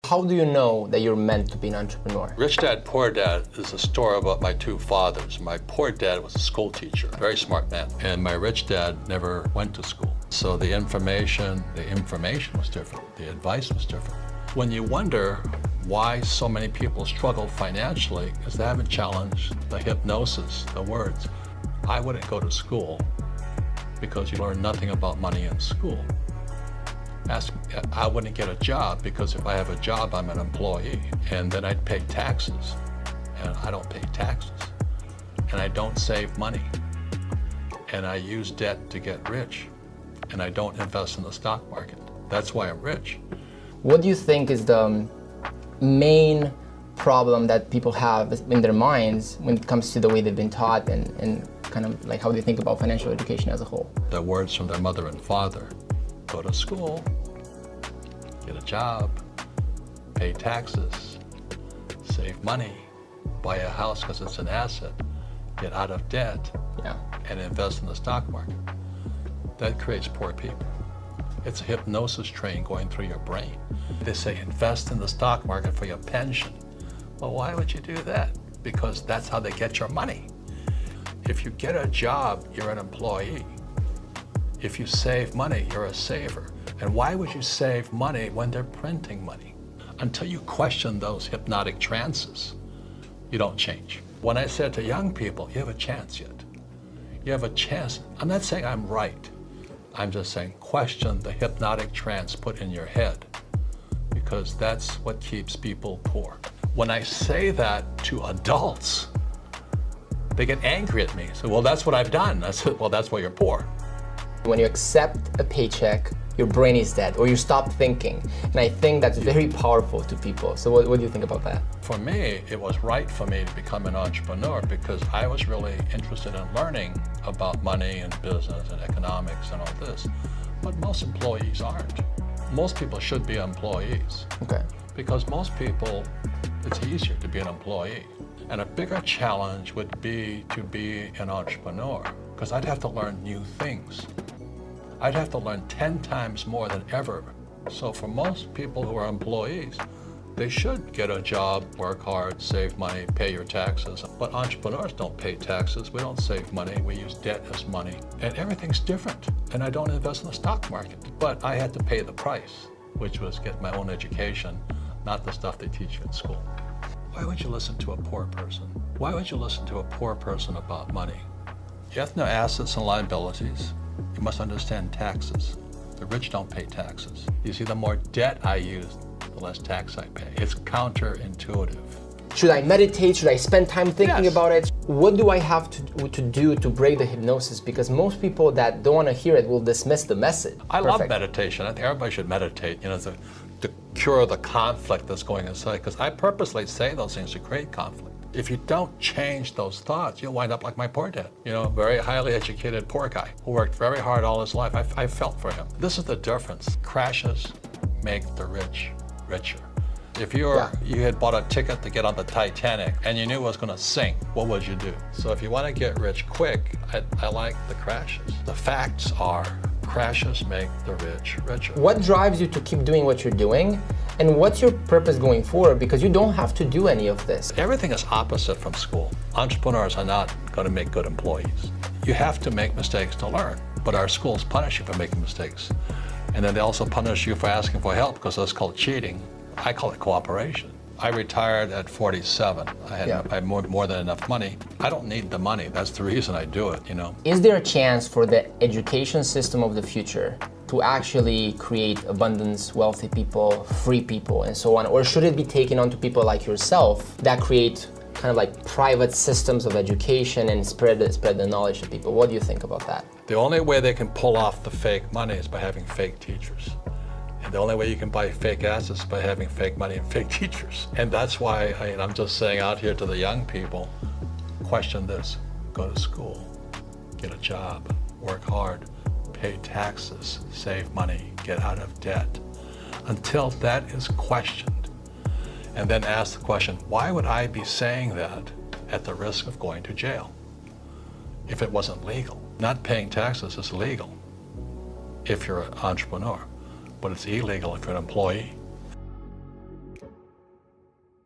How do you know that you're meant to be an entrepreneur? Rich Dad, Poor Dad is a story about my two fathers. My poor dad was a school teacher, very smart man. And my rich dad never went to school. So the information was different. The advice was different. When you wonder why so many people struggle financially, is they haven't challenged the hypnosis, the words. I wouldn't go to school because you learn nothing about money in school. I wouldn't get a job because if I have a job, I'm an employee, and then I'd pay taxes, and I don't pay taxes, and I don't save money, and I use debt to get rich, and I don't invest in the stock market. That's why I'm rich. What do you think is the main problem that people have in their minds when it comes to the way they've been taught and kind of like how they think about financial education as a whole? The words from their mother and father: go to school, get a job, pay taxes, save money, buy a house because it's an asset, get out of debt, and invest in the stock market. That creates poor people. It's a hypnosis train going through your brain. They say invest in the stock market for your pension. Well, why would you do that? Because that's how they get your money. If you get a job, you're an employee. If you save money, you're a saver. And why would you save money when they're printing money? Until you question those hypnotic trances, you don't change. When I said to young people, you have a chance yet. You have a chance. I'm not saying I'm right. I'm just saying question the hypnotic trance put in your head, because that's what keeps people poor. When I say that to adults, they get angry at me. So, well, that's what I've done. I said, well, that's why you're poor. When you accept a paycheck, your brain is dead, or you stop thinking. And I think that's very powerful to people. So what do you think about that? For me, it was right for me to become an entrepreneur because I was really interested in learning about money and business and economics and all this. But most employees aren't. Most people should be employees. Okay. Because most people, it's easier to be an employee. And a bigger challenge would be to be an entrepreneur, because I'd have to learn new things. I'd have to learn 10 times more than ever. So for most people who are employees, they should get a job, work hard, save money, pay your taxes. But entrepreneurs don't pay taxes. We don't save money. We use debt as money. And everything's different. And I don't invest in the stock market. But I had to pay the price, which was get my own education, not the stuff they teach you in school. Why would you listen to a poor person? Why would you listen to a poor person about money? You have to know assets and liabilities. You must understand taxes. The rich don't pay taxes. You see, the more debt I use, the less tax I pay. It's counterintuitive. Should I meditate? Should I spend time thinking Yes. about it? What do I have to do to break the hypnosis? Because most people that don't want to hear it will dismiss the message. I love meditation. I think everybody should meditate, to cure the conflict that's going inside, because I purposely say those things to create conflict. If you don't change those thoughts, you'll wind up like my poor dad, very highly educated poor guy who worked very hard all his life. I felt for him. This is the difference. Crashes make the rich richer. If you had bought a ticket to get on the Titanic and you knew it was going to sink, what would you do? So if you want to get rich quick, I like the crashes. The facts are crashes make the rich richer. What drives you to keep doing what you're doing? And what's your purpose going forward? Because you don't have to do any of this. Everything is opposite from school. Entrepreneurs are not going to make good employees. You have to make mistakes to learn, but our schools punish you for making mistakes. And then they also punish you for asking for help, because that's called cheating. I call it cooperation. I retired at 47. I had more than enough money. I don't need the money. That's the reason I do it, Is there a chance for the education system of the future to actually create abundance, wealthy people, free people, and so on? Or should it be taken on to people like yourself that create kind of like private systems of education and spread the knowledge to people? What do you think about that? The only way they can pull off the fake money is by having fake teachers. And the only way you can buy fake assets is by having fake money and fake teachers. And that's why I'm just saying out here to the young people, question this. Go to school, get a job, work hard, pay taxes, save money, get out of debt. Until that is questioned. And then ask the question, why would I be saying that at the risk of going to jail if it wasn't legal? Not paying taxes is legal if you're an entrepreneur, but it's illegal if you're an employee.